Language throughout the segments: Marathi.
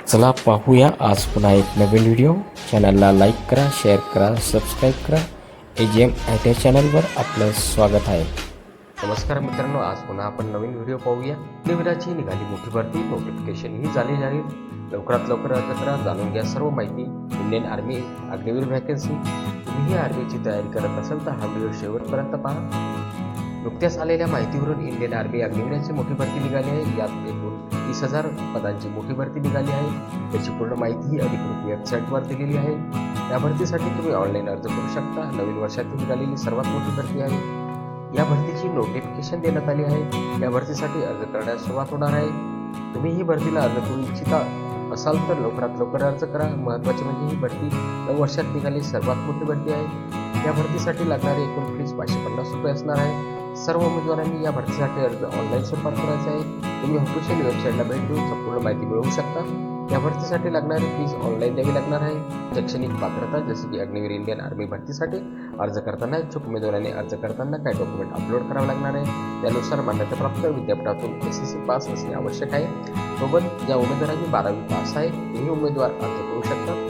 चला पाहूया आज पुन्हा एक नवीन व्हिडिओ। चॅनलला लाईक करा, शेअर करा, सबस्क्राईब करा। AGM IT चॅनलवर आपलं स्वागत आहे। नमस्कार मित्रांनो, आज पुन्हा आपण नवीन व्हिडिओ पाहूया। अग्निवीराची निघाली मोठी भरती, नोटिफिकेशन ही झाली जाहीर। लवकरात लवकर अर्ज करा, जाणून घ्या सर्व माहिती। Indian army Agniveer vacancy. तुम्ही ही आर्मीची तयारी करत असाल तर हा व्हिडिओ शेवटपर्यंत पहा। नुकत्याच आलेल्या माहितीवरून इंडियन आर्मी अग्निवीराची मोठी भरती निघाली आहे। यात एकूण 30,000 पदांची मोठी भरती निघाली आहे। त्याची पूर्ण माहिती ही अधिकृत वेबसाईटवर दिलेली आहे। या भरतीसाठी तुम्ही ऑनलाईन अर्ज करू शकता। नवीन वर्षात निघालेली सर्वात मोठी भरती आहे। या भरतीची नोटिफिकेशन देण्यात आली आहे। या भरतीसाठी अर्ज करण्यास सुरुवात होणार आहे। तुम्ही ही भरतीला अर्ज करू इच्छिता असाल तर लवकरात लवकर अर्ज करा। महत्त्वाचे म्हणजे ही भरती 9 वर्षात निघाली सर्वात मोठी भरती आहे। या भरतीसाठी लागणारी एकूण फीस 550 रुपये असणार आहे। सर्व उमेदवारांनी या भरतीसाठी अर्ज ऑनलाईन स्वरूपात करायचा आहे। तुम्ही ऑफिशियल वेबसाईटला भेट देऊन संपूर्ण माहिती मिळवू शकता। या भरतीसाठी लागणारी फीस ऑनलाईन द्यावी लागणार आहे। शैक्षणिक पात्रता जसे की अग्निवीर इंडियन आर्मी भरतीसाठी अर्ज करताना इच्छुक उमेदवारांनी अर्ज करताना काही डॉक्युमेंट अपलोड करावे लागणार आहे। त्यानुसार मान्यताप्राप्त विद्यापीठातून SSC पास असणे आवश्यक आहे। सोबत ज्या उमेदवारांनी 12वी पास आहे तेही उमेदवार अर्ज करू शकतात।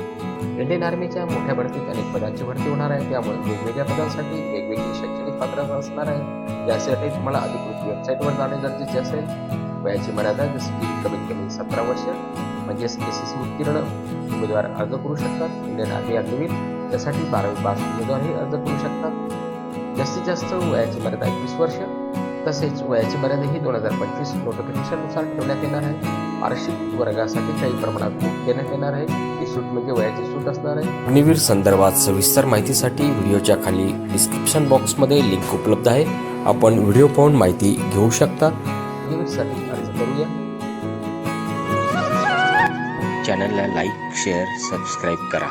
इंडियन आर्मीच्या मोठ्या भरतीत अनेक पदांची भरती होणार आहे, त्यामुळे वेगवेगळ्या पदांसाठी वेगवेगळी शैक्षणिक पात्रता असणार आहे। त्यासाठी तुम्हाला अधिकृत वेबसाईटवर जाणे गरजेचे असेल। वयाची मर्यादा जसे की कमीत कमी 17 वर्ष म्हणजेच SSC उत्तीर्ण उमेदवार अर्ज करू शकतात। इंडियन आर्मी अग्निवीर त्यासाठी 12वी पास उमेदवारही अर्ज करू शकतात। जास्तीत जास्त वयाची मर्यादा 21 वर्ष तसेच वयाची मर्यादा ही 2025 नोटिफिकेशननुसार ठेवण्यात येणार आहे। वार्षिक वर्गासाठी काही प्रमाणात सूट देण्यात येणार आहे। ही सूट म्हणजे वयाची सूट असणार आहे। अग्निवीर संदर्भात सविस्तर माहितीसाठी व्हिडिओच्या खाली डिस्क्रिप्शन बॉक्समध्ये लिंक उपलब्ध आहे। आपण व्हिडिओ पाहून माहिती घेऊ शकता। अग्निवीरसाठी अर्ज करूया। चॅनलला लाईक, शेअर, सबस्क्राईब करा।